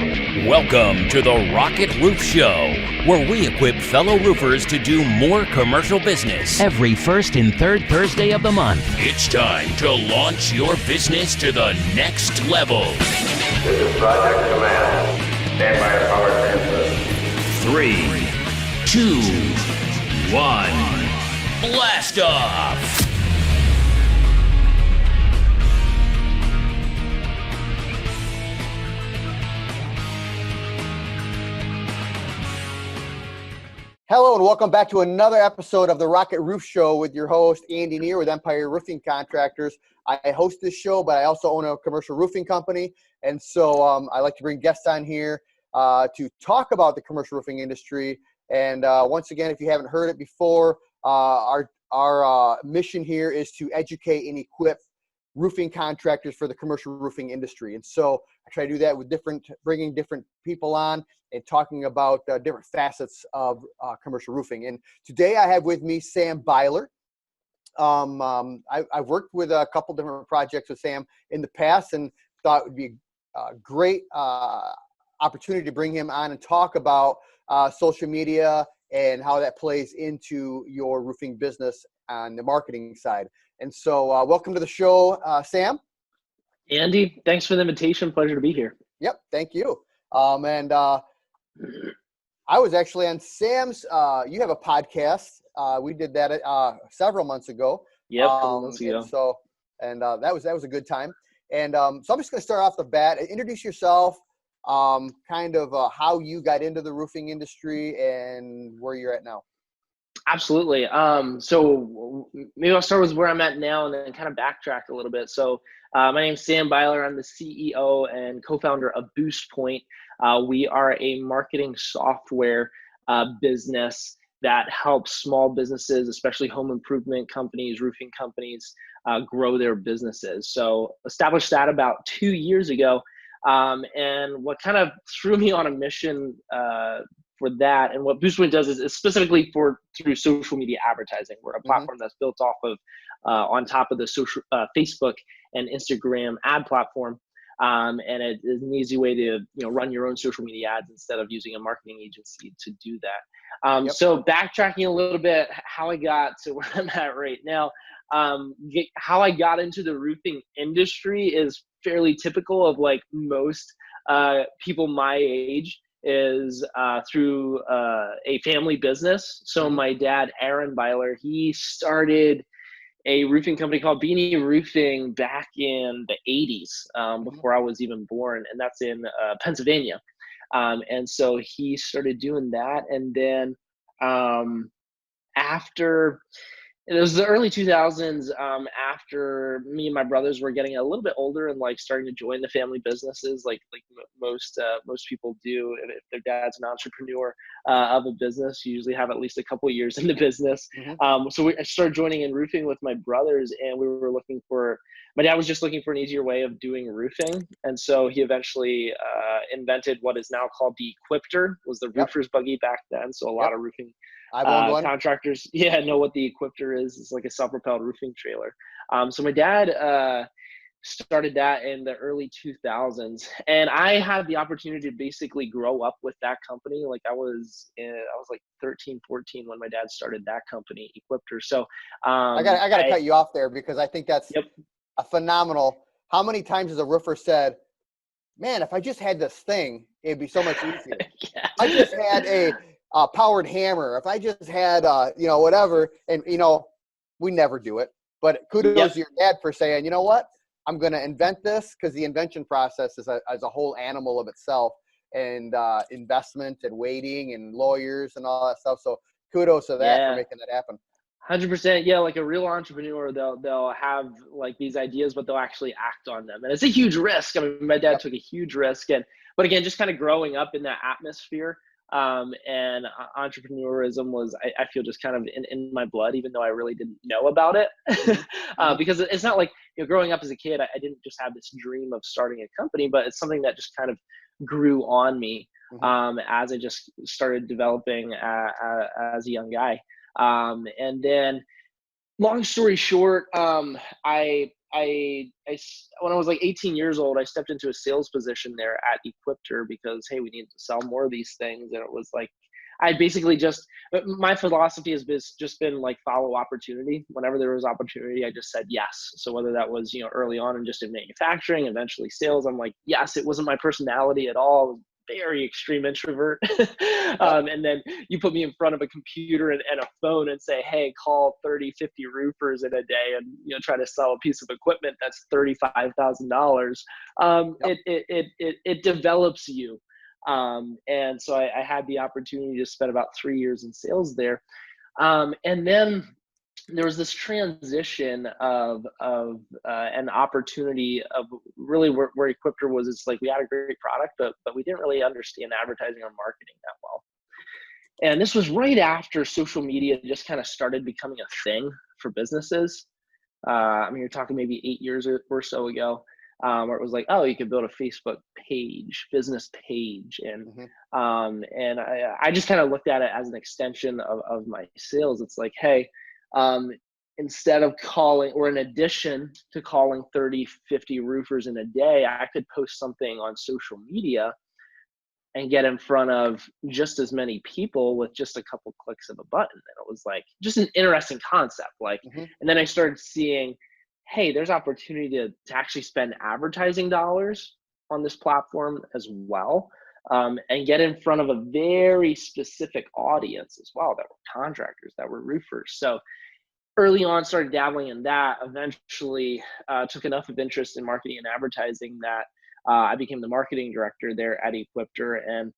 Welcome to the Rocket Roof Show, where we equip fellow roofers to do more commercial business every first and third Thursday of the month. It's time to launch your business to the next level. This is Project Command. Stand by at power transfer. 3, 2, 1, blast off! Hello and welcome back to another episode of the Rocket Roof Show with your host, Andy Neer with Empire Roofing Contractors. I host this show, but I also own a commercial roofing company. And so I like to bring guests on here to talk about the commercial roofing industry. And once again, if you haven't heard it before, our mission here is to educate and equip roofing contractors for the commercial roofing industry. And so I try to do that with bringing different people on and talking about different facets of commercial roofing. And today I have with me Sam Byler. I've worked with a couple different projects with Sam in the past and thought it would be a great opportunity to bring him on and talk about social media and how that plays into your roofing business on the marketing side. And so welcome to the show, Sam. Andy, thanks for the invitation. Pleasure to be here. Yep, thank you. And I was actually on Sam's, you have a podcast. We did that several months ago. Yep, a couple months ago. That was a good time. And so I'm just going to start off the bat. Introduce yourself, kind of how you got into the roofing industry and where you're at now. Absolutely. So maybe I'll start with where I'm at now and then kind of backtrack a little bit. So my name's Sam Byler. I'm the CEO and co-founder of Boost Point. We are a marketing software business that helps small businesses, especially home improvement companies, roofing companies, grow their businesses. So established that about 2 years ago. And what kind of threw me on a mission for that, and what Boost Point does is specifically through social media advertising. We're a platform that's built off of on top of the social Facebook and Instagram ad platform, and it is an easy way to run your own social media ads instead of using a marketing agency to do that. So backtracking a little bit, how I got to where I'm at right now. How I got into the roofing industry is fairly typical of like most people my age. Is through a family business. So my dad, Aaron Byler, he started a roofing company called Beanie Roofing back in the 80s, before I was even born, and that's in Pennsylvania. And so he started doing that, and then after it was the early 2000s, after me and my brothers were getting a little bit older and like starting to join the family businesses, like most people do. If their dad's an entrepreneur of a business, you usually have at least a couple of years in the business. So I started joining in roofing with my brothers, and my dad was just looking for an easier way of doing roofing. And so he eventually invented what is now called the Equipter. Was the roofer's buggy back then. So a lot of roofing contractors know what the Equipter is. It's like a self-propelled roofing trailer. So my dad started that in the early 2000s, and I had the opportunity to basically grow up with that company. Like I was like 13, 14 when my dad started that company, Equipter. So I gotta cut you off there because I think that's a phenomenal. How many times has a roofer said, man, if I just had this thing, it'd be so much easier. I just had a powered hammer. If I just had, whatever, and, we never do it, but kudos to your dad for saying, you know what, I'm going to invent this, because the invention process is a whole animal of itself, and investment and waiting and lawyers and all that stuff. So kudos to that for making that happen. 100%. Yeah. Like a real entrepreneur, they'll have like these ideas, but they'll actually act on them. And it's a huge risk. I mean, my dad took a huge risk, but again, just kind of growing up in that atmosphere. And entrepreneurism was, I feel, just kind of in my blood, even though I really didn't know about it. Because it's not like, growing up as a kid, I didn't just have this dream of starting a company, but it's something that just kind of grew on me as I just started developing as a young guy. And then long story short, I when I was like 18 years old, I stepped into a sales position there at Equipter because, hey, we needed to sell more of these things. And it was like, I basically my philosophy has just been like follow opportunity. Whenever there was opportunity, I just said yes. So whether that was, early on and just in manufacturing, eventually sales, I'm like, yes. It wasn't my personality at all. I was very extreme introvert. And then you put me in front of a computer and a phone and say, hey, call 30, 50 roofers in a day and, try to sell a piece of equipment that's $35,000. It develops you. And so I had the opportunity to spend about 3 years in sales there. And then there was this transition of an opportunity of really where Equipter was. It's like we had a great product, but we didn't really understand advertising or marketing that well. And this was right after social media just kind of started becoming a thing for businesses. You're talking maybe 8 years or so ago. Where it was like, oh, you could build a Facebook page, business page. And and I just kind of looked at it as an extension of my sales. It's like, hey, instead of calling, or in addition to calling 30, 50 roofers in a day, I could post something on social media and get in front of just as many people with just a couple clicks of a button. And it was like just an interesting concept. And then I started seeing, hey, there's opportunity to actually spend advertising dollars on this platform as well, and get in front of a very specific audience as well, that were contractors, that were roofers. So early on, started dabbling in that. Eventually took enough of interest in marketing and advertising that I became the marketing director there at Equipter, and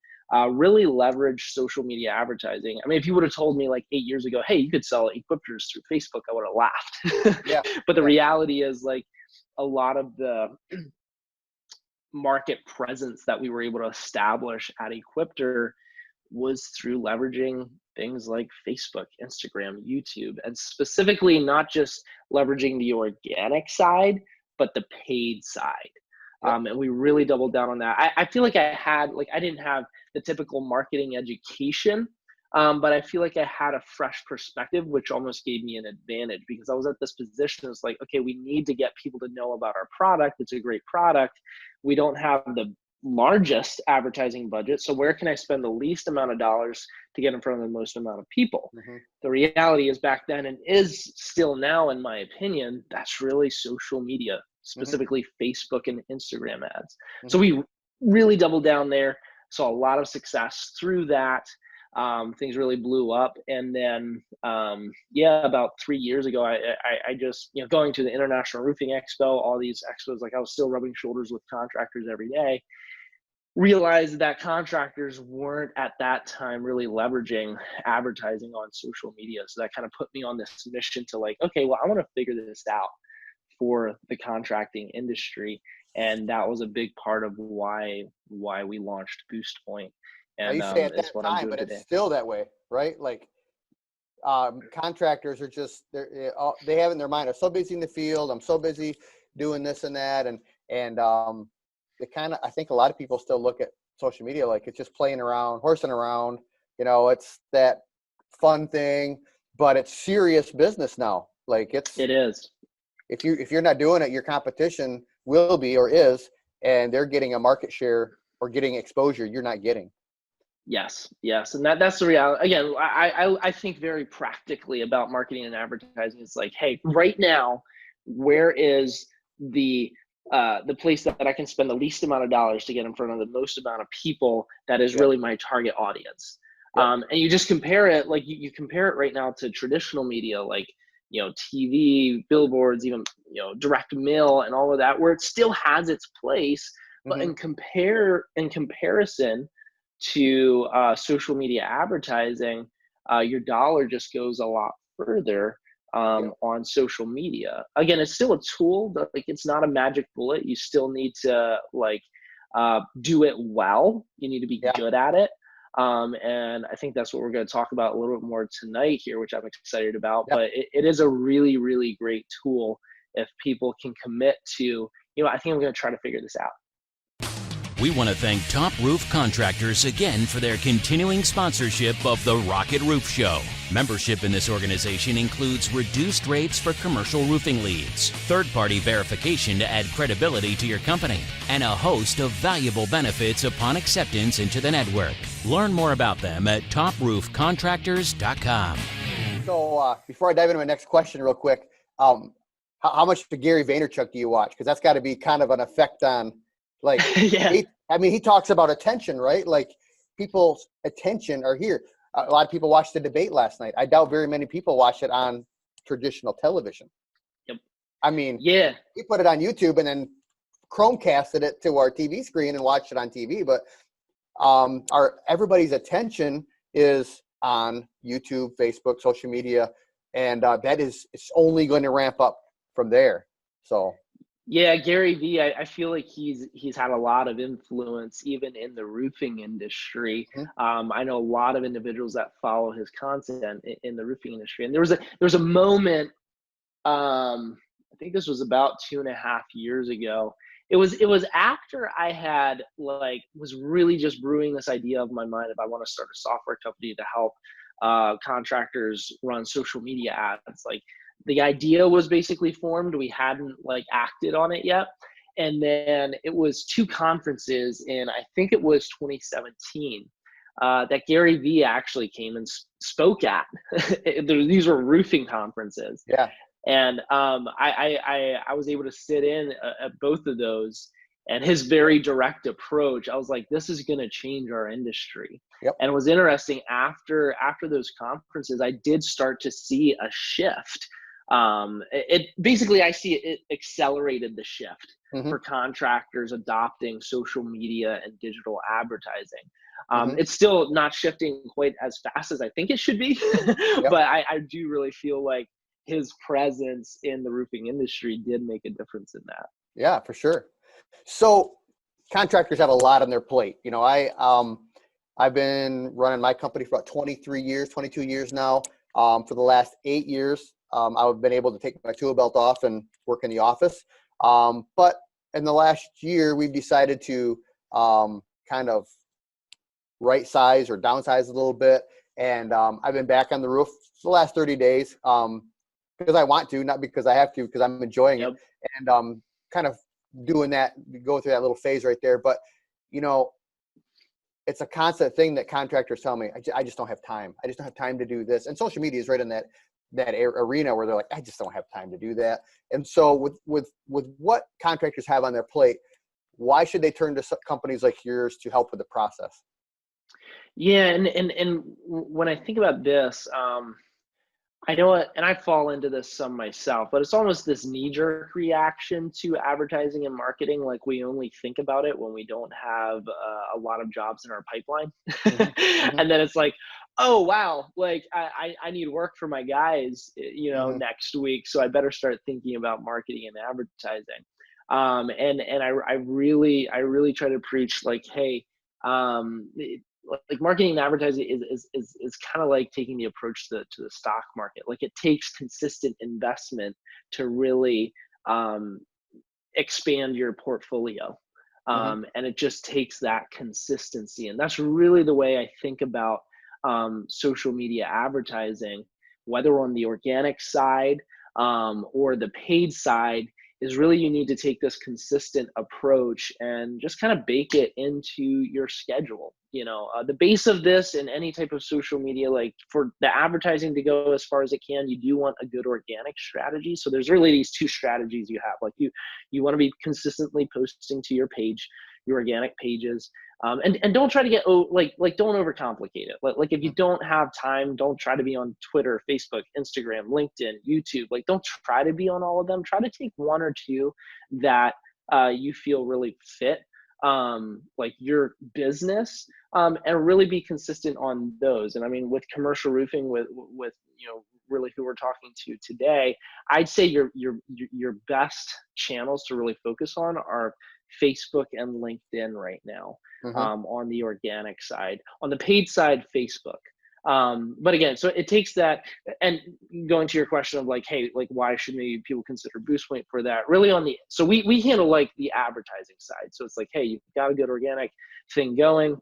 really leveraged social media advertising. If you would have told me like 8 years ago, hey, you could sell Equipters through Facebook, I would have laughed. Yeah. But the reality is, like, a lot of the market presence that we were able to establish at Equipter was through leveraging things like Facebook, Instagram, YouTube, and specifically not just leveraging the organic side, but the paid side. And we really doubled down on that. I feel like I didn't have the typical marketing education, but I feel like I had a fresh perspective, which almost gave me an advantage, because I was at this position. It's like, okay, we need to get people to know about our product. It's a great product. We don't have the largest advertising budget. So where can I spend the least amount of dollars to get in front of the most amount of people? The reality is, back then, and is still now, in my opinion, that's really social media, specifically Facebook and Instagram ads. So we really doubled down there, saw a lot of success through that. Things really blew up. And then, about 3 years ago, I just, going to the International Roofing Expo, all these expos, like I was still rubbing shoulders with contractors every day, realized that contractors weren't at that time really leveraging advertising on social media. So that kind of put me on this mission to like, okay, well, I want to figure this out for the contracting industry. And that was a big part of why we launched Boost Point. And you say at it's that what time, I'm doing but today. it's still that way, right? Like contractors are just, they have in their mind, I'm so busy in the field, I'm so busy doing this and that, and they kind of, I think a lot of people still look at social media like it's just playing around, horsing around. It's that fun thing, but it's serious business now. Like it is. If you're not doing it, your competition will be or is, and they're getting a market share or getting exposure you're not getting. Yes. And that's the reality. Again, I think very practically about marketing and advertising. It's like, hey, right now, where is the place that I can spend the least amount of dollars to get in front of the most amount of people that is really my target audience? And you just compare it, like you compare it right now to traditional media, like, TV, billboards, even, direct mail and all of that, where it still has its place, but in comparison to social media advertising, your dollar just goes a lot further on social media. Again, it's still a tool, but like it's not a magic bullet. You still need to do it well. You need to be good at it. And I think that's what we're going to talk about a little bit more tonight here, which I'm excited about. But it is a really, really great tool if people can commit to, I think I'm going to try to figure this out. We want to thank Top Roof Contractors again for their continuing sponsorship of the Rocket Roof Show. Membership in this organization includes reduced rates for commercial roofing leads, third-party verification to add credibility to your company, and a host of valuable benefits upon acceptance into the network. Learn more about them at toproofcontractors.com. So before I dive into my next question real quick, how much of Gary Vaynerchuk do you watch? Because that's got to be kind of an effect on, like, Yeah. he talks about attention, right? Like, people's attention are here. A lot of people watched the debate last night. I doubt very many people watch it on traditional television. Yep. I mean, Yeah. we put it on YouTube and then Chromecasted it to our TV screen and watched it on TV. But everybody's attention is on YouTube, Facebook, social media, and it's only going to ramp up from there. So. Yeah, Gary Vee, I feel like he's had a lot of influence even in the roofing industry. Mm-hmm. I know a lot of individuals that follow his content in the roofing industry, and there was a moment. I think this was about 2.5 years ago. It was after I had was really just brewing this idea of my mind if I want to start a software company to help contractors run social media ads. The idea was basically formed. We hadn't acted on it yet. And then it was 2 conferences in, I think it was 2017, that Gary Vee actually came and spoke at. These were roofing conferences. Yeah. And I was able to sit in at both of those, and his very direct approach, I was like, this is going to change our industry. Yep. And it was interesting, after those conferences, I did start to see a shift. It basically, I see it accelerated the shift for contractors adopting social media and digital advertising. It's still not shifting quite as fast as I think it should be, Yep. but I do really feel like his presence in the roofing industry did make a difference in that. Yeah, for sure. So contractors have a lot on their plate. You know, I've been running my company for about 22 years now. For the last 8 years, I've been able to take my tool belt off and work in the office. But in the last year, we've decided to kind of right size or downsize a little bit. And I've been back on the roof for the last 30 days because I want to, not because I have to, because I'm enjoying it. And kind of doing that, go through that little phase right there. But, you know, it's a constant thing that contractors tell me, I just don't have time. I just don't have time to do this. And social media is right in that arena where they're like, I just don't have time to do that. And so with what contractors have on their plate, why should they turn to companies like yours to help with the process? Yeah, and when I think about this, I know it, and I fall into this some myself, but it's almost this knee-jerk reaction to advertising and marketing. Like, we only think about it when we don't have a lot of jobs in our pipeline. And then it's like, oh, wow, like I need work for my guys, next week. So I better start thinking about marketing and advertising. And I really try to preach, like, hey, like marketing and advertising is kind of like taking the approach to the stock market. Like, it takes consistent investment to really expand your portfolio. And it just takes that consistency. And that's really the way I think about social media advertising, whether on the organic side or the paid side. Is really, you need to take this consistent approach and just kind of bake it into your schedule. The base of this in any type of social media, like for the advertising to go as far as it can, you do want a good organic strategy. So there's really these 2 strategies you have. Like, you want to be consistently posting to your page, your organic pages. And don't try to get don't overcomplicate it. Like if you don't have time, don't try to be on Twitter, Facebook, Instagram, LinkedIn, YouTube. Like, don't try to be on all of them. Try to take 1 or 2 that you feel really fit like your business, and really be consistent on those. And I mean, with commercial roofing, with really who we're talking to today, I'd say your best channels to really focus on are Facebook and LinkedIn right now. On the organic side. On the paid side, Facebook. But again, so it takes that, and going to your question of like, hey, like why should maybe people consider Boost Point for that? Really so we handle like the advertising side. So it's like, hey, you've got a good organic thing going,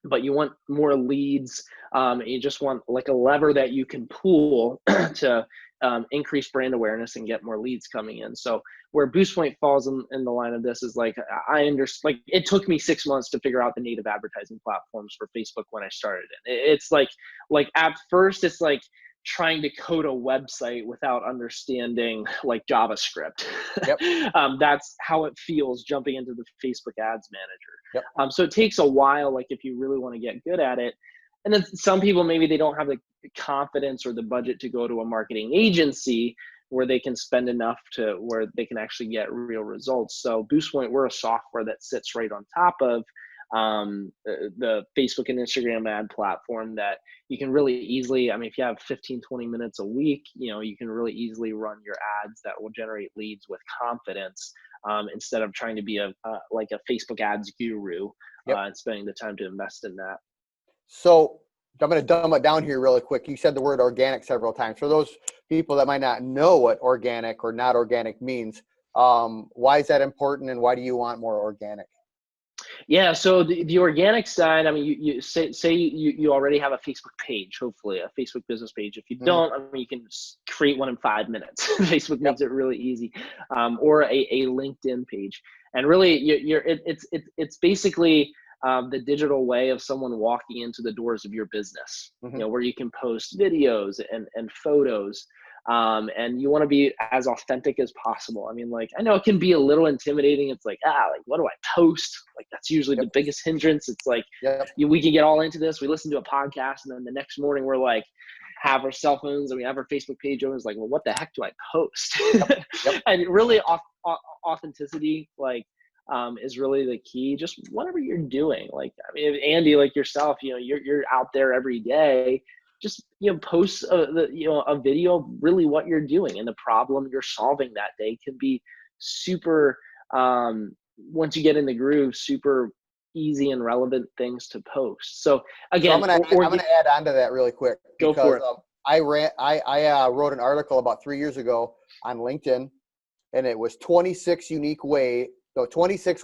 but you want more leads. You just want like a lever that you can pull to increase brand awareness and get more leads coming in. So where Boost Point falls in the line of this is like, I understand, like it took me 6 months to figure out the native advertising platforms for Facebook when I started it. It's like at first it's like trying to code a website without understanding like JavaScript. Yep. That's how it feels jumping into the Facebook Ads Manager. Yep. So it takes a while, like if you really want to get good at it. And then some people, maybe they don't have the confidence or the budget to go to a marketing agency where they can spend enough to where they can actually get real results. So Boost Point, we're a software that sits right on top of the Facebook and Instagram ad platform that you can really easily, I mean, if you have 15, 20 minutes a week, you can really easily run your ads that will generate leads with confidence, instead of trying to be like a Facebook ads guru. Yep. And spending the time to invest in that. So I'm going to dumb it down here really quick. You said the word organic several times. For those people that might not know what organic or not organic means, why is that important, and why do you want more organic? Yeah, so the organic side, I mean, you say you already have a Facebook page, hopefully a Facebook business page. If you don't, I mean, you can create one in 5 minutes. Facebook makes it really easy, or a LinkedIn page. And really, it's basically the digital way of someone walking into the doors of your business. Where you can post videos and photos. And you want to be as authentic as possible. I mean, like, I know it can be a little intimidating. It's like, like, what do I post? Like, that's usually the biggest hindrance. It's like, we can get all into this. We listen to a podcast, and then the next morning we're like, have our cell phones and we have our Facebook page open. It's like, well, what the heck do I post? And really authenticity, like, is really the key. Just whatever you're doing. Like, I mean, Andy, like yourself, you're out there every day. Just post a video of really what you're doing and the problem you're solving that day can be super, once you get in the groove, super easy and relevant things to post. So again, I'm gonna add on to that really quick. Go for it. I wrote an article about 3 years ago on LinkedIn, and it was 26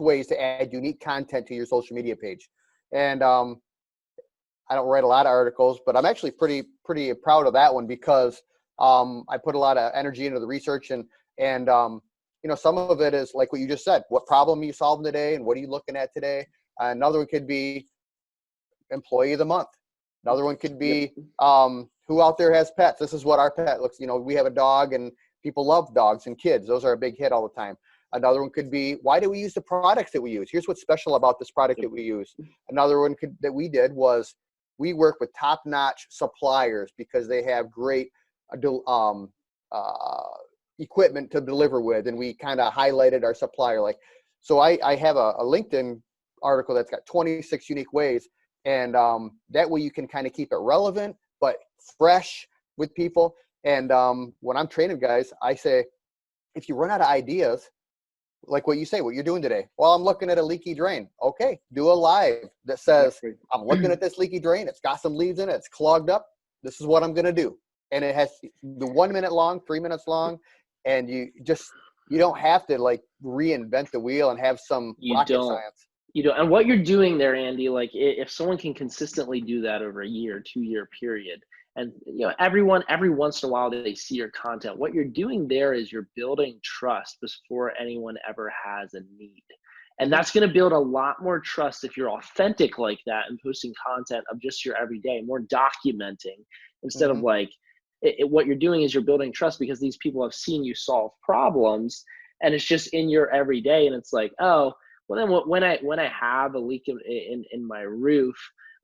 ways to add unique content to your social media page. And I don't write a lot of articles, but I'm actually pretty proud of that one because I put a lot of energy into the research, and some of it is like what you just said. What problem are you solving today, and what are you looking at today? Another one could be employee of the month. Another one could be who out there has pets. This is what our pet looks. We have a dog, and people love dogs and kids. Those are a big hit all the time. Another one could be, why do we use the products that we use? Here's what's special about this product that we use. Another one that we did was, we work with top-notch suppliers because they have great equipment to deliver with, and we kind of highlighted our supplier. Like, so I have a LinkedIn article that's got 26 unique ways, and that way you can kind of keep it relevant but fresh with people. And when I'm training guys, I say, if you run out of ideas, like what you say, what you're doing today. Well, I'm looking at a leaky drain. Okay, do a live that says, I'm looking at this leaky drain. It's got some leaves in it. It's clogged up. This is what I'm going to do. And it has the 1 minute long, 3 minutes long. And you don't have to like reinvent the wheel and have some rocket science. You don't. And what you're doing there, Andy, like if someone can consistently do that over a year, 2 year period, and everyone every once in a while they see your content, what you're doing there is you're building trust before anyone ever has a need. And that's going to build a lot more trust if you're authentic like that and posting content of just your everyday, more documenting instead of like what you're doing is you're building trust because these people have seen you solve problems and it's just in your everyday. And it's like, oh, well, then when I have a leak in my roof,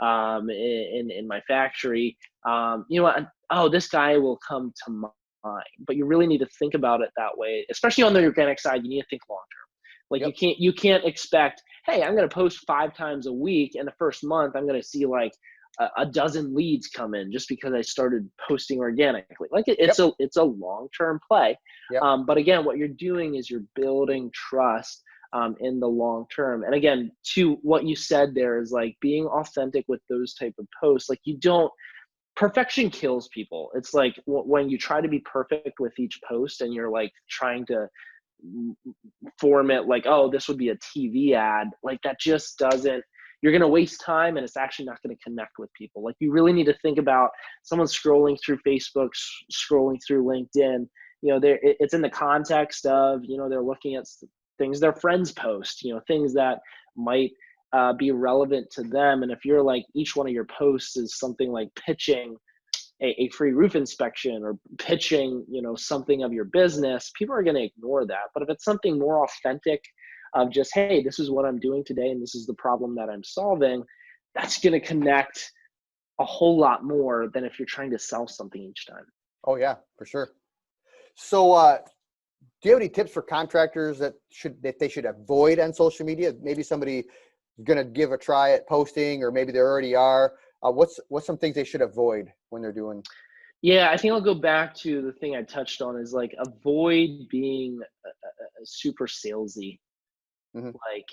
in my factory, this guy will come to mind. But you really need to think about it that way, especially on the organic side. You need to think long term. Like you can't expect, hey, I'm going to post 5 times a week, and the first month I'm going to see like a dozen leads come in just because I started posting organically. Like it's a long term play. But again, what you're doing is you're building trust in the long term. And again, to what you said there is like being authentic with those type of posts. Like you don't perfection kills people. It's like when you try to be perfect with each post and you're like trying to form it like, oh, this would be a TV ad, like that just doesn't, you're going to waste time and it's actually not going to connect with people. Like you really need to think about someone scrolling through Facebook, scrolling through LinkedIn, you know, it's in the context of, you know, they're looking at things their friends post, you know, things that might be relevant to them. And if you're like, each one of your posts is something like pitching a free roof inspection or pitching, you know, something of your business, people are going to ignore that. But if it's something more authentic of just, hey, this is what I'm doing today and this is the problem that I'm solving, that's going to connect a whole lot more than if you're trying to sell something each time. Oh yeah, for sure. So do you have any tips for contractors that they should avoid on social media? Maybe somebody is going to give a try at posting, or maybe they already are. What's some things they should avoid when they're doing? Yeah, I think I'll go back to the thing I touched on is like avoid being super salesy. Mm-hmm. Like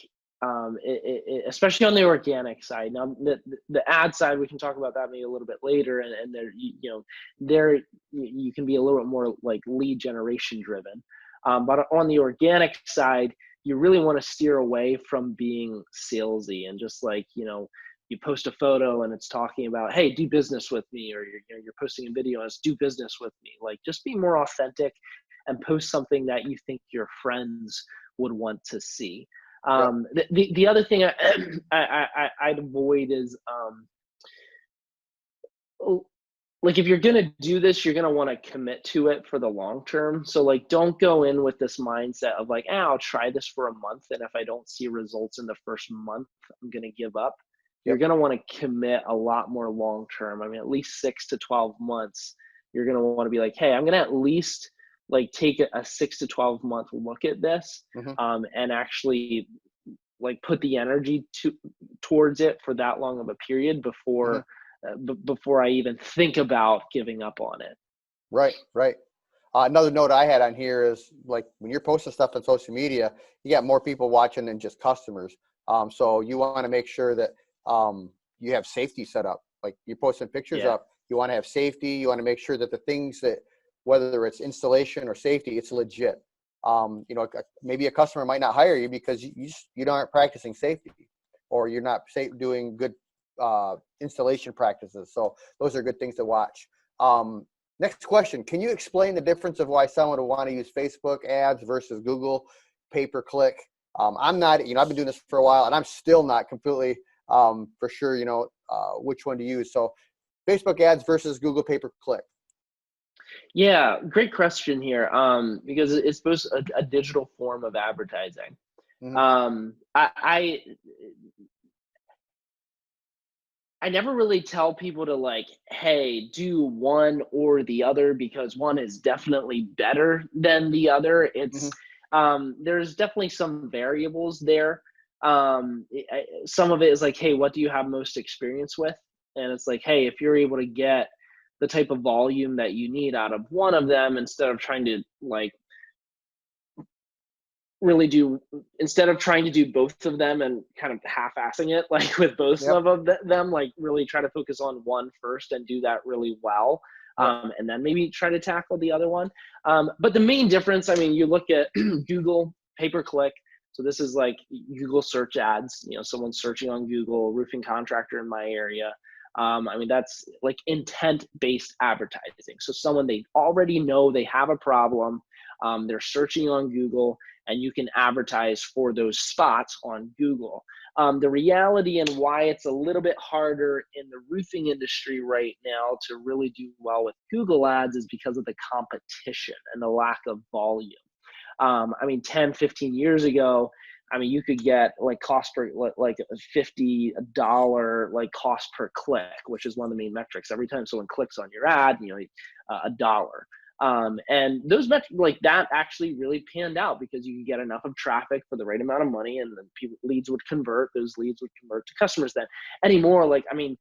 especially on the organic side. Now the ad side, we can talk about that maybe a little bit later, and there, you know, there you can be a little bit more like lead generation driven, but on the organic side you really want to steer away from being salesy and just like, you know, you post a photo and it's talking about, hey, do business with me, or you're posting a video and it's do business with me. Like just be more authentic and post something that you think your friends would want to see. The other thing I'd avoid is like if you're gonna do this, you're gonna want to commit to it for the long term. So like don't go in with this mindset of like, I'll try this for a month, and if I don't see results in the first month, I'm gonna give up. You're gonna want to commit a lot more long term. I mean, at least 6 to 12 months. You're gonna want to be like, hey, I'm gonna at least like take a 6 to 12 month look at this, and actually like put the energy towards it for that long of a period before before I even think about giving up on it. Right. Another note I had on here is like when you're posting stuff on social media, you got more people watching than just customers. So you want to make sure that you have safety set up. Like you're posting pictures up, you want to have safety. You want to make sure that the things that, whether it's installation or safety, it's legit. You know, maybe a customer might not hire you because you aren't practicing safety, or you're not doing good installation practices. So those are good things to watch. Next question. Can you explain the difference of why someone would want to use Facebook ads versus Google pay-per-click? I'm not, you know, I've been doing this for a while and I'm still not completely for sure, you know, which one to use. So Facebook ads versus Google pay-per-click. Yeah, great question here. Because it's both a digital form of advertising. I never really tell people to like, hey, do one or the other because one is definitely better than the other. It's there's definitely some variables there. Some of it is like, hey, what do you have most experience with? And it's like, hey, if you're able to get the type of volume that you need out of one of them, instead of trying to like really do, instead of trying to do both of them and kind of half-assing it like with both of them, like really try to focus on one first and do that really well, and then maybe try to tackle the other one. But the main difference, I mean, you look at Google pay-per-click. So this is like Google search ads, you know, someone searching on Google, roofing contractor in my area. I mean, that's like intent-based advertising. So someone, they already know they have a problem, they're searching on Google, and you can advertise for those spots on Google. The reality and why it's a little bit harder in the roofing industry right now to really do well with Google ads is because of the competition and the lack of volume. I mean, 10, 15 years ago, I mean, you could get like cost per, like $50 like cost per click, which is one of the main metrics. Every time someone clicks on your ad, you know, $1. And those metrics like that actually really panned out because you could get enough of traffic for the right amount of money, and then leads would convert. Those leads would convert to customers. Then anymore, like, I mean,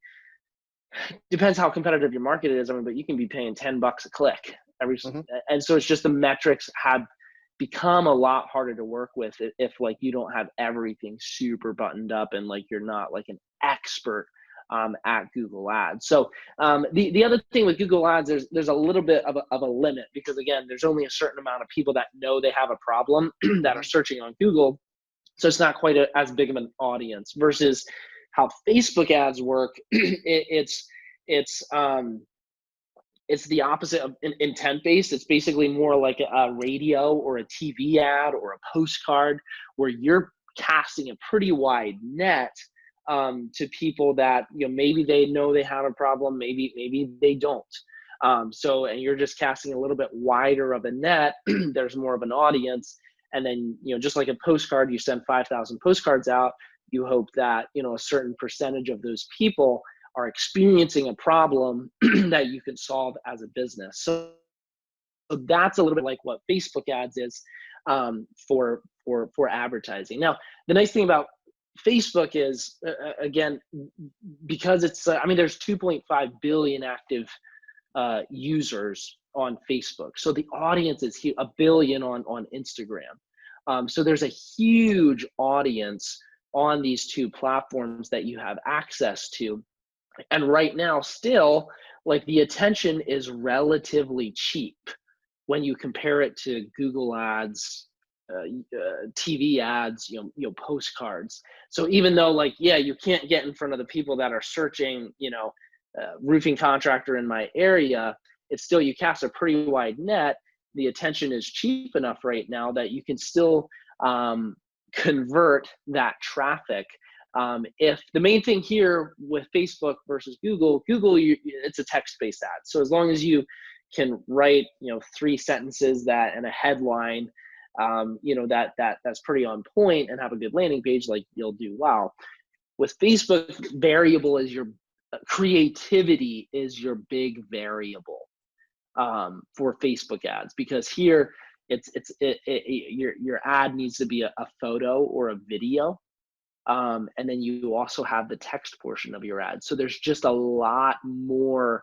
depends how competitive your market is. I mean, but you can be paying $10 a click and so it's just the metrics have become a lot harder to work with if like you don't have everything super buttoned up and like you're not like an expert at Google Ads. So the other thing with Google Ads, there's a little bit of a limit, because again, there's only a certain amount of people that know they have a problem that are searching on Google. So it's not quite as big of an audience, versus how Facebook ads work. It's the opposite of intent-based. It's basically more like a radio or a TV ad or a postcard, where you're casting a pretty wide net to people that, maybe they know they have a problem, maybe they don't. And you're just casting a little bit wider of a net. There's more of an audience. And then, just like a postcard, you send 5,000 postcards out. You hope that, a certain percentage of those people are experiencing a problem that you can solve as a business. So that's a little bit like what Facebook ads is for advertising. Now, the nice thing about Facebook is, again, because it's, there's 2.5 billion active users on Facebook. So the audience is huge, 1 billion on Instagram. So there's a huge audience on these two platforms that you have access to. And right now, still, like, the attention is relatively cheap when you compare it to Google ads, TV ads, postcards. So even though, like, yeah, you can't get in front of the people that are searching, roofing contractor in my area, it's still, you cast a pretty wide net. The attention is cheap enough right now that you can still convert that traffic. If the main thing here with Facebook versus Google, it's a text-based ad. So as long as you can write, 3 sentences and a headline, that's pretty on point, and have a good landing page, like, you'll do well. With Facebook, variable is your creativity is your big variable for Facebook ads, because here your ad needs to be a photo or a video. And then you also have the text portion of your ad. So there's just a lot more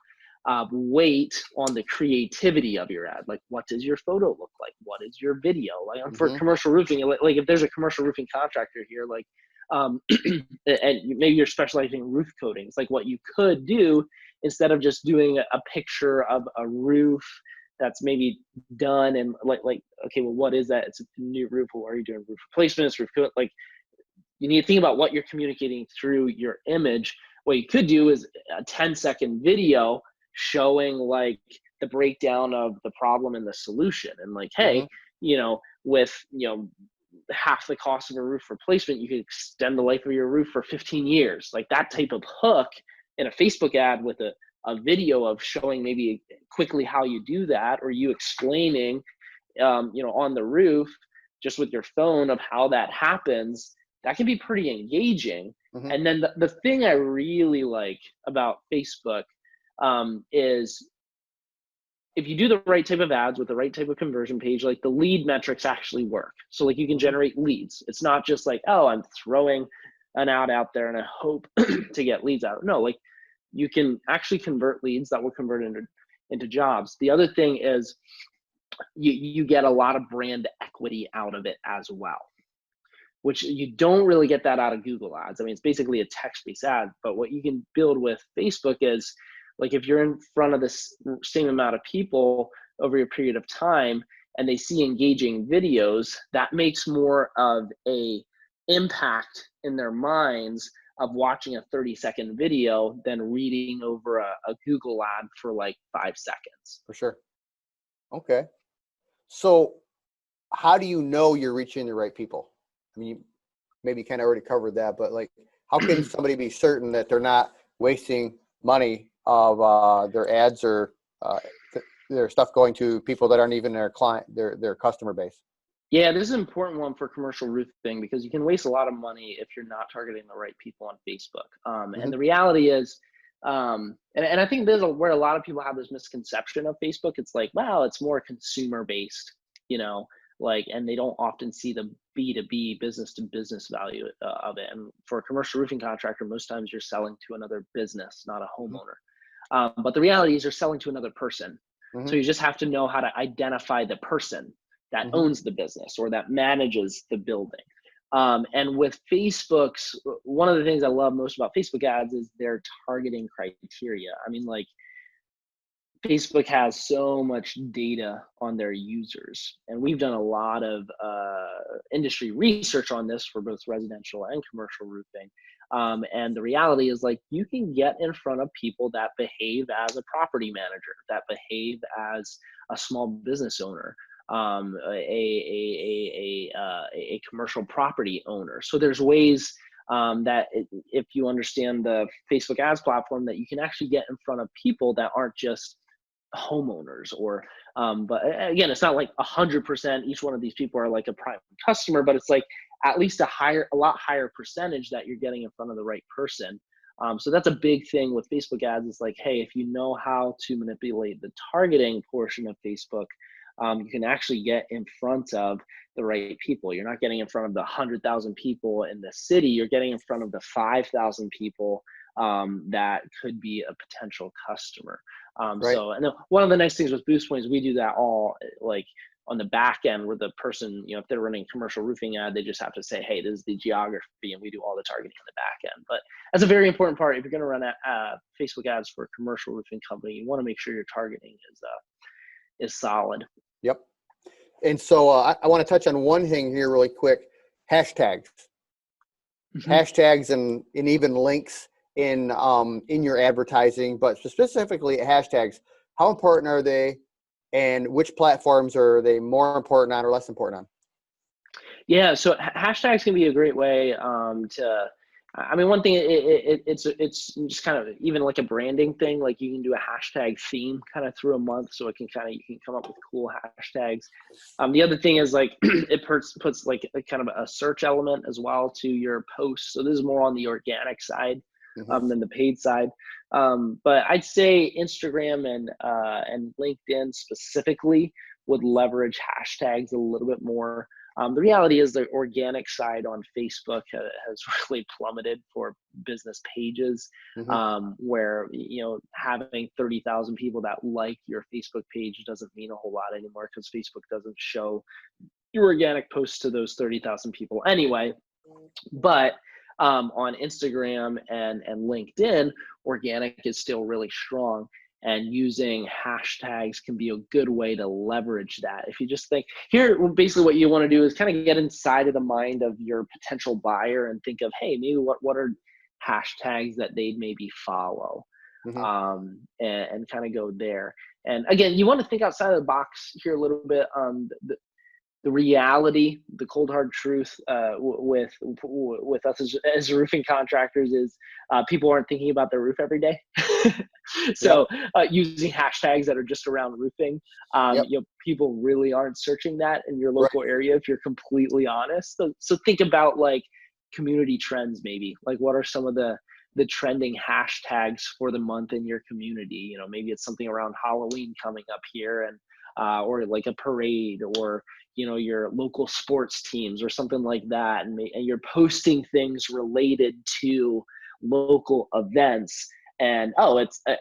weight on the creativity of your ad. Like, what does your photo look like? What is your video? Like, for commercial roofing, like if there's a commercial roofing contractor here, like, and maybe you're specializing in roof coatings, like, what you could do, instead of just doing a picture of a roof that's maybe done, and like, okay, well, what is that? It's a new roof. Well, are you doing roof replacements, roof coat? Like, you need to think about what you're communicating through your image. What you could do is a 10-second video showing, like, the breakdown of the problem and the solution, and like, hey, with half the cost of a roof replacement, you could extend the life of your roof for 15 years. Like, that type of hook in a Facebook ad with a video of showing maybe quickly how you do that, or you explaining, on the roof just with your phone of how that happens, that can be pretty engaging. And then the thing I really like about Facebook is, if you do the right type of ads with the right type of conversion page, like, the lead metrics actually work. So, like, you can generate leads. It's not just like, oh, I'm throwing an ad out there and I hope to get leads out. No, like, you can actually convert leads that will convert into jobs. The other thing is you get a lot of brand equity out of it as well, which you don't really get that out of Google ads. It's basically a text-based ad, but what you can build with Facebook is, like, if you're in front of this same amount of people over a period of time and they see engaging videos, that makes more of a impact in their minds of watching a 30-second video than reading over a Google ad for like 5 seconds. For sure. Okay. So how do you know you're reaching the right people? You maybe kind of already covered that, but, like, how can somebody be certain that they're not wasting money of their ads or their stuff going to people that aren't even their client, their customer base? Yeah, this is an important one for commercial roofing, because you can waste a lot of money if you're not targeting the right people on Facebook. And the reality is, and I think this is where a lot of people have this misconception of Facebook. It's like, wow, it's more consumer based, like, and they don't often see the B2B, business to business value of it. And for a commercial roofing contractor, most times you're selling to another business, not a homeowner. But the reality is, you're selling to another person. So you just have to know how to identify the person that owns the business or that manages the building. And with Facebook's, one of the things I love most about Facebook ads is their targeting criteria. I mean, like, Facebook has so much data on their users, and we've done a lot of industry research on this for both residential and commercial roofing. And the reality is, like, you can get in front of people that behave as a property manager, that behave as a small business owner, a commercial property owner. So there's ways that if you understand the Facebook ads platform, that you can actually get in front of people that aren't just homeowners or but again, it's not like 100% each one of these people are like a prime customer, but it's like at least a lot higher percentage that you're getting in front of the right person. So that's a big thing with Facebook ads. It's like, hey, if you know how to manipulate the targeting portion of Facebook, you can actually get in front of the right people. You're not getting in front of the 100,000 people in the city. You're getting in front of the 5,000 people that could be a potential customer. Right. So, and one of the nice things with Boost Points, we do that all like on the back end, where the person, you know, if they're running a commercial roofing ad, they just have to say, hey, this is the geography, and we do all the targeting on the back end. But that's a very important part. If you're going to run Facebook ads for a commercial roofing company, you want to make sure your targeting is solid. Yep. And so I want to touch on one thing here really quick: hashtags. Mm-hmm. Hashtags and even links in your advertising, but specifically hashtags. How important are they, and which platforms are they more important on or less important on? Yeah, so hashtags can be a great way to. I mean, one thing, it's just kind of even like a branding thing. Like, you can do a hashtag theme kind of through a month, so you can come up with cool hashtags. The other thing is, like, it puts like a kind of a search element as well to your posts. So this is more on the organic side than the paid side. But I'd say Instagram and LinkedIn specifically would leverage hashtags a little bit more. The reality is the organic side on Facebook has really plummeted for business pages, where, you know, having 30,000 people that like your Facebook page doesn't mean a whole lot anymore, because Facebook doesn't show your organic posts to those 30,000 people anyway. But on Instagram and LinkedIn, organic is still really strong. And using hashtags can be a good way to leverage that. If you just think here, basically what you want to do is kind of get inside of the mind of your potential buyer and think of, hey, maybe what are hashtags that they'd maybe follow, and kind of go there. And again, you want to think outside of the box here a little bit. The reality, the cold hard truth with us as roofing contractors is people aren't thinking about their roof every day. So using hashtags that are just around roofing, you know, people really aren't searching that in your local area, if you're completely honest. So think about like community trends, maybe like what are some of the trending hashtags for the month in your community. You know, maybe it's something around Halloween coming up here, and or like a parade, or, you know, your local sports teams or something like that, and you're posting things related to local events. And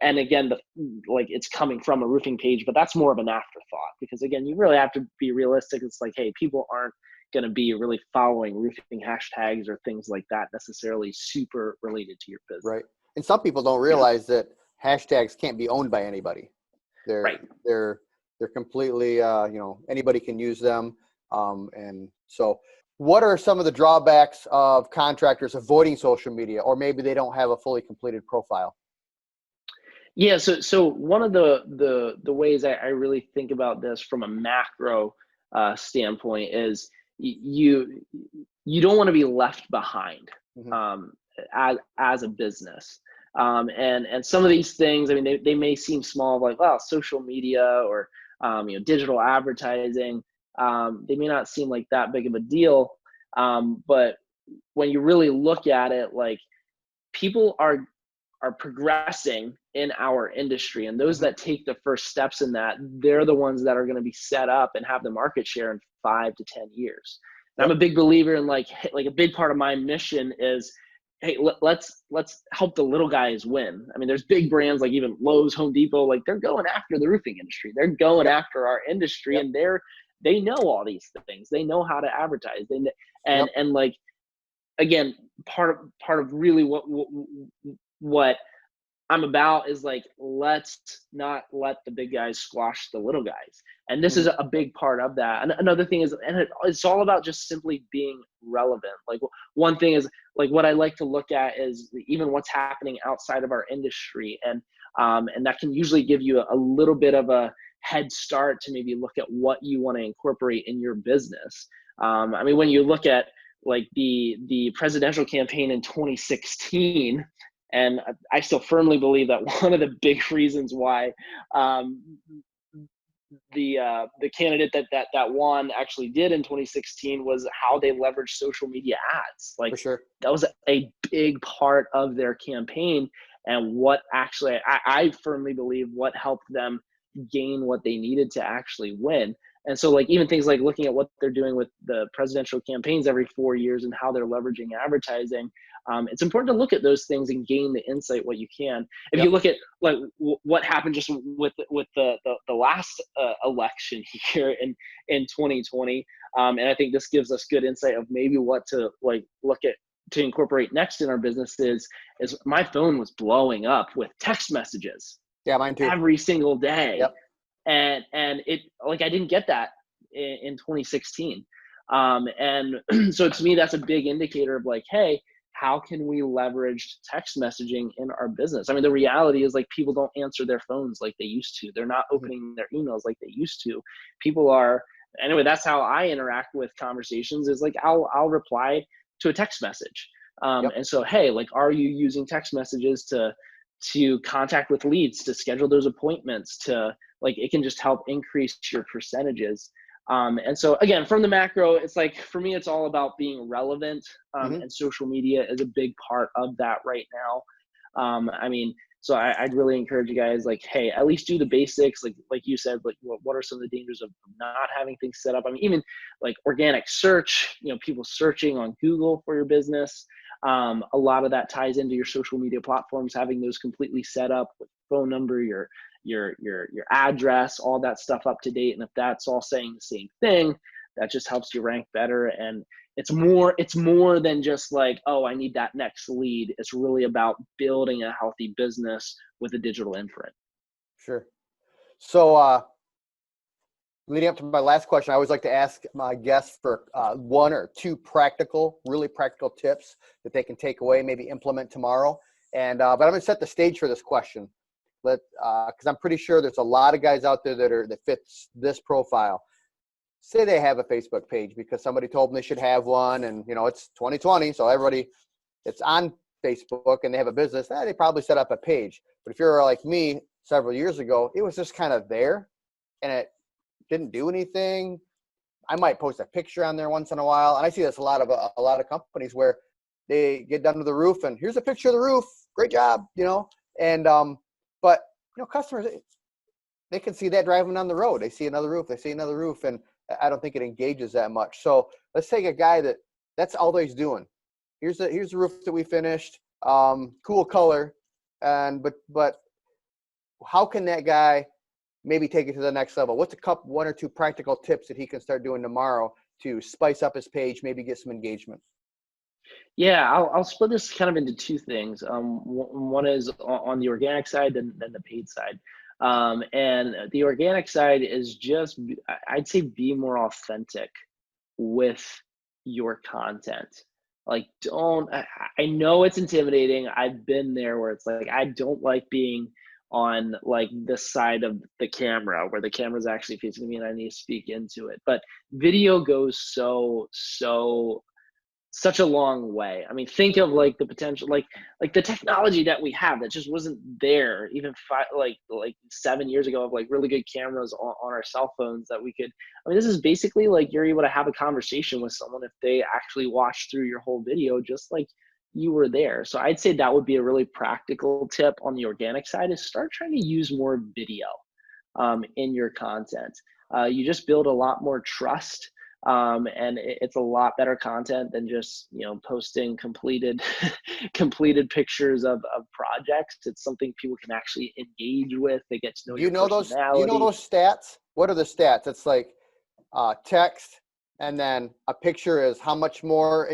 and again, it's coming from a roofing page, but that's more of an afterthought, because again, you really have to be realistic. It's like, hey, people aren't going to be really following roofing hashtags or things like that necessarily super related to your business. Right. And some people don't realize that hashtags can't be owned by anybody. They're completely, you know, anybody can use them. And so what are some of the drawbacks of contractors avoiding social media, or maybe they don't have a fully completed profile? Yeah, so one of the ways I really think about this from a macro standpoint is you don't want to be left behind as a business. And some of these things, I mean, they may seem small, like, wow, social media or you know, digital advertising. They may not seem like that big of a deal, but when you really look at it, like, people are progressing in our industry, and those that take the first steps in that, they're the ones that are going to be set up and have the market share in 5 to 10 years. And I'm a big believer in like a big part of my mission is, hey, let's help the little guys win. I mean, there's big brands like even Lowe's, Home Depot, like they're going after the roofing industry. They're going after our industry, and they know all these things. They know how to advertise. And, Yep. and like, again, part of really what I'm about is like, let's not let the big guys squash the little guys. And this is Mhm. a big part of that. And another thing is, and it's all about just simply being relevant. Like, one thing is, like, what I like to look at is even what's happening outside of our industry. And that can usually give you a little bit of a head start to maybe look at what you want to incorporate in your business. I mean, when you look at like the presidential campaign in 2016, and I still firmly believe that one of the big reasons why um, the candidate that won actually did in 2016 was how they leveraged social media ads. Like, For sure. that was a big part of their campaign, and what actually I firmly believe what helped them gain what they needed to actually win. And so, like, even things like looking at what they're doing with the presidential campaigns every 4 years and how they're leveraging advertising, it's important to look at those things and gain the insight what you can. If you Yep. look at like what happened just with the last election here in 2020, and I think this gives us good insight of maybe what to like look at to incorporate next in our business is my phone was blowing up with text messages Yeah, mine too. every single day. Yep. And it, like, I didn't get that in 2016. And so to me, that's a big indicator of like, hey, how can we leverage text messaging in our business? I mean, the reality is, like, people don't answer their phones like they used to. They're not Mhm. opening their emails like they used to. People are, anyway, that's how I interact with conversations, is like, I'll reply to a text message. Yep. And so, hey, like, are you using text messages to contact with leads, to schedule those appointments, to, like, it can just help increase your percentages. And so, again, from the macro, it's like, for me, it's all about being relevant. Mhm. And social media is a big part of that right now. I mean, so I'd really encourage you guys, like, hey, at least do the basics. Like you said, like, what are some of the dangers of not having things set up? I mean, even like organic search, people searching on Google for your business. A lot of that ties into your social media platforms, having those completely set up with phone number, your address, all that stuff up to date. And if that's all saying the same thing, that just helps you rank better. And it's more than just like, oh, I need that next lead. It's really about building a healthy business with a digital imprint. Sure. So, leading up to my last question, I always like to ask my guests for one or two really practical tips that they can take away, maybe implement tomorrow. And but I'm going to set the stage for this question, because I'm pretty sure there's a lot of guys out there that fits this profile. Say they have a Facebook page because somebody told them they should have one, and it's 2020, so everybody it's on Facebook and they have a business. They probably set up a page. But if you're like me several years ago, it was just kind of there, and it didn't do anything. I might post a picture on there once in a while, and I see this a lot of companies where they get done with the roof, and here's a picture of the roof. Great job, And but customers, they can see that driving down the road. They see another roof, and I don't think it engages that much. So let's take a guy that's all he's doing. Here's the roof that we finished. Cool color, but how can that guy maybe take it to the next level? What's one or two practical tips that he can start doing tomorrow to spice up his page, maybe get some engagement? Yeah, I'll split this kind of into two things. One is on the organic side, then the paid side. And the organic side is just, I'd say, be more authentic with your content. Like, I know it's intimidating. I've been there where it's like, I don't like being on like this side of the camera where the camera's actually facing me and I need to speak into it. But video goes such a long way. I mean, think of like the potential, like the technology that we have that just wasn't there even like 7 years ago, of like really good cameras on our cell phones that we could. I mean, this is basically like you're able to have a conversation with someone if they actually watch through your whole video, just like you were there. So I'd say that would be a really practical tip on the organic side, is start trying to use more video in your content. You just build a lot more trust. And it's a lot better content than just posting completed completed pictures of projects. It's something people can actually engage with. They get to know your Do you know personality. those stats? What are the stats? It's like text, and then a picture is how much more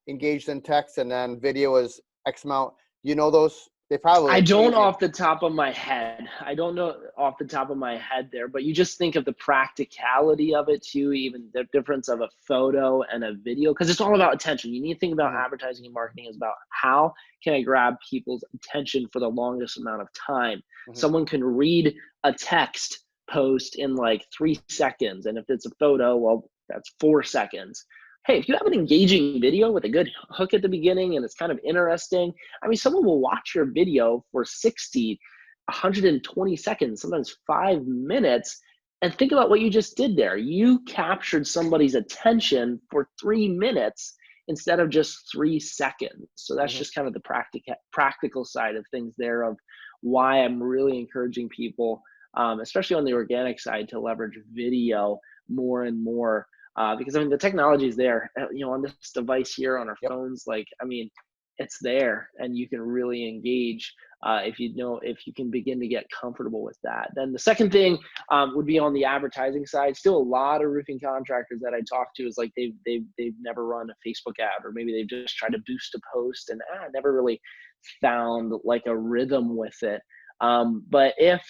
engaged than text, and then video is X amount. You know those? They probably I don't off the top of my head. I don't know off the top of my head there, but you just think of the practicality of it too, even the difference of a photo and a video, because it's all about attention. You need to think about advertising and marketing is about how can I grab people's attention for the longest amount of time. Someone can read a text post in like 3 seconds, and if it's a photo, well, that's 4 seconds. Hey, if you have an engaging video with a good hook at the beginning and it's kind of interesting, I mean, someone will watch your video for 60, 120 seconds, sometimes 5 minutes, and think about what you just did there. You captured somebody's attention for 3 minutes instead of just 3 seconds. So that's just kind of the practical side of things there, of why I'm really encouraging people, especially on the organic side, to leverage video more and more. Because I mean, the technology is there, on this device here on our phones. Like, I mean, it's there, and you can really engage if you can begin to get comfortable with that. Then the second thing would be on the advertising side. Still, a lot of roofing contractors that I talk to is like they've never run a Facebook ad, or maybe they've just tried to boost a post and never really found like a rhythm with it. But if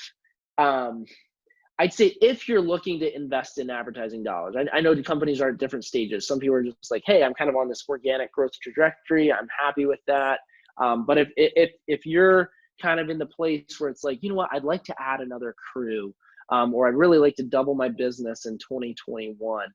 I'd say if you're looking to invest in advertising dollars, I know the companies are at different stages. Some people are just like, hey, I'm kind of on this organic growth trajectory. I'm happy with that. But if you're kind of in the place where it's like, you know what, I'd like to add another crew, or I'd really like to double my business in 2021.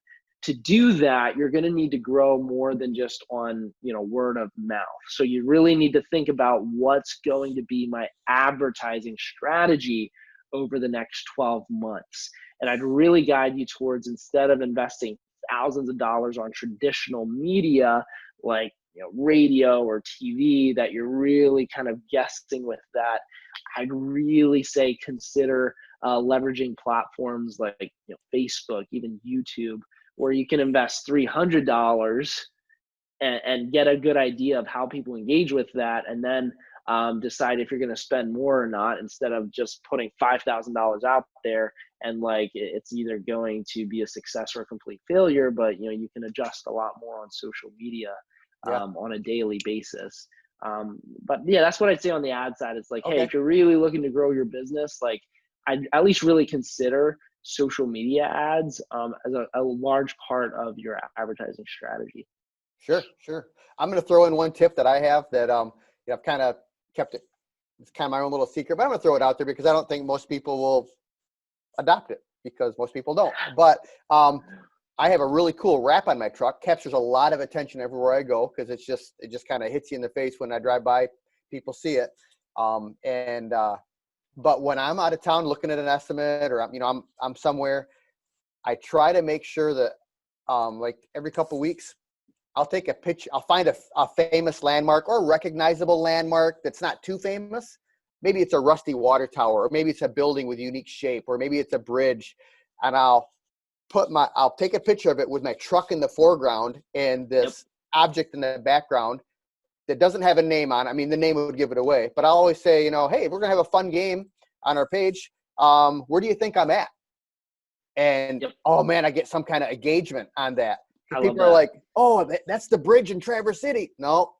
To do that, you're going to need to grow more than just on, word of mouth. So you really need to think about what's going to be my advertising strategy over the next 12 months. And I'd really guide you towards, instead of investing thousands of dollars on traditional media like radio or TV, that you're really kind of guessing with that, I'd really say consider leveraging platforms like Facebook, even YouTube, where you can invest $300 and get a good idea of how people engage with that, and then decide if you're going to spend more or not, instead of just putting $5,000 out there and like it's either going to be a success or a complete failure. But you can adjust a lot more on social media on a daily basis. But yeah, that's what I'd say on the ad side. It's like, hey, if you're really looking to grow your business, like I'd at least really consider social media ads as a large part of your advertising strategy. Sure. I'm going to throw in one tip that I have that I've kind of kept it. It's kind of my own little secret, but I'm going to throw it out there because I don't think most people will adopt it, because most people don't. But I have a really cool wrap on my truck. Captures a lot of attention everywhere I go, because it just kind of hits you in the face when I drive by. People see it. But when I'm out of town looking at an estimate, or I'm somewhere, I try to make sure that like every couple of weeks, I'll take a picture. I'll find a famous landmark or a recognizable landmark that's not too famous. Maybe it's a rusty water tower, or maybe it's a building with unique shape, or maybe it's a bridge. And I'll take a picture of it with my truck in the foreground and this object in the background that doesn't have a name on it. I mean, the name would give it away, but I'll always say, hey, we're going to have a fun game on our page. Where do you think I'm at? And oh man, I get some kind of engagement on that. People are like, oh, that's the bridge in Traverse City. No.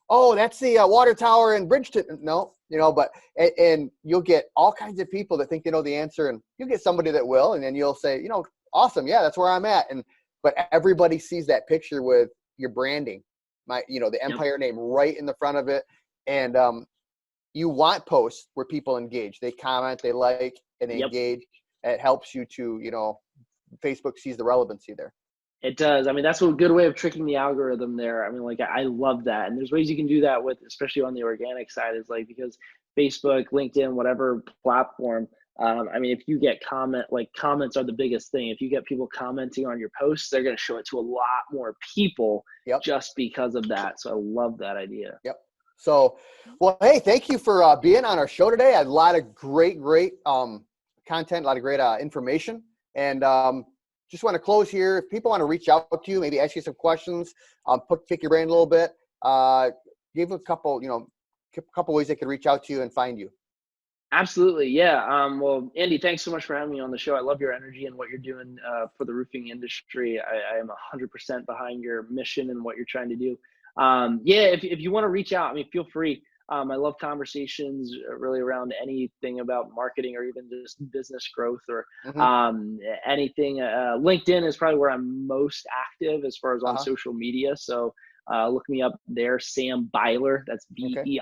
Oh, that's the water tower in Bridgeton. No, but and you'll get all kinds of people that think they know the answer, and you'll get somebody that will, and then you'll say, awesome, yeah, that's where I'm at. But everybody sees that picture with your branding, the Empire name right in the front of it. And you want posts where people engage, they comment, they like, and they engage. It helps you to, Facebook sees the relevancy there. It does. I mean, that's a good way of tricking the algorithm there. I mean, like, I love that. And there's ways you can do that with, especially on the organic side, is like, because Facebook, LinkedIn, whatever platform, I mean, if you get comments are the biggest thing. If you get people commenting on your posts, they're going to show it to a lot more people just because of that. So I love that idea. So, well, hey, thank you for being on our show today. I had a lot of great content, a lot of great information. And just want to close here. If people want to reach out to you, maybe ask you some questions, pick your brain a little bit, give a couple ways they could reach out to you and find you. Absolutely. Yeah. Well, Andy, thanks so much for having me on the show. I love your energy and what you're doing for the roofing industry. I am 100% behind your mission and what you're trying to do. Yeah, if you want to reach out, I mean, feel free. I love conversations really around anything about marketing or even just business growth or Mm-hmm. anything. LinkedIn is probably where I'm most active as far as on Uh-huh. social media. So look me up there, Sam Byler. That's Okay.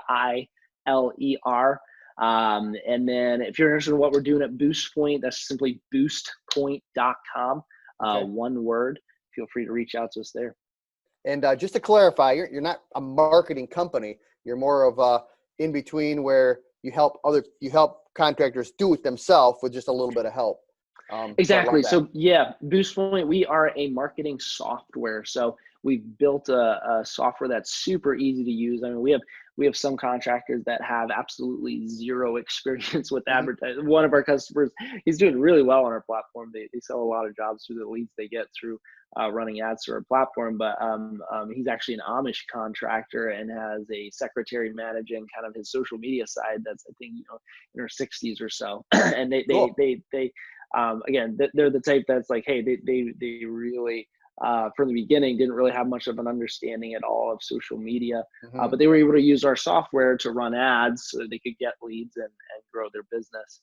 Beiler. And then if you're interested in what we're doing at Boost Point, that's simply boostpoint.com. Okay. One word. Feel free to reach out to us there. And just to clarify, you're not a marketing company. You're more of in between where you help contractors do it themselves with just a little bit of help. Exactly. So yeah, Boost Point, we are a marketing software. So we've built a software that's super easy to use. I mean, we have some contractors that have absolutely zero experience with Mm-hmm. advertising. One of our customers, he's doing really well on our platform. They sell a lot of jobs through the leads they get through running ads through our platform. But he's actually an Amish contractor and has a secretary managing kind of his social media side. That's, I think, in her 60s or so. And Cool. again, they're the type that's like, hey, they really from the beginning didn't really have much of an understanding at all of social media, Mm-hmm. but they were able to use our software to run ads so they could get leads and grow their business.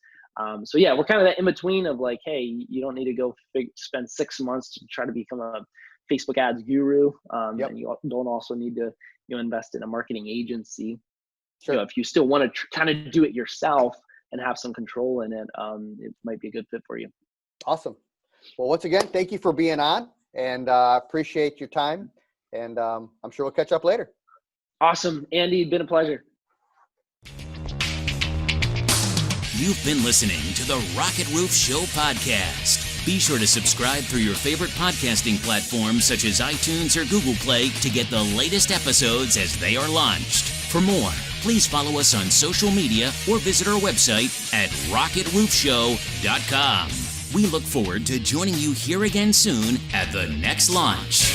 So yeah, we're kind of that in between of like, hey, you don't need to go spend 6 months to try to become a Facebook ads guru, Yep. and you don't also need to invest in a marketing agency. Sure. If you still want to kind of do it yourself and have some control in it, it might be a good fit for you. Awesome. Well, once again, thank you for being on, and appreciate your time. And I'm sure we'll catch up later. Awesome. Andy, been a pleasure. You've been listening to the Rocket Roof Show podcast. Be sure to subscribe through your favorite podcasting platforms such as iTunes or Google Play to get the latest episodes as they are launched. For more, please follow us on social media or visit our website at rocketroofshow.com. We look forward to joining you here again soon at the next launch.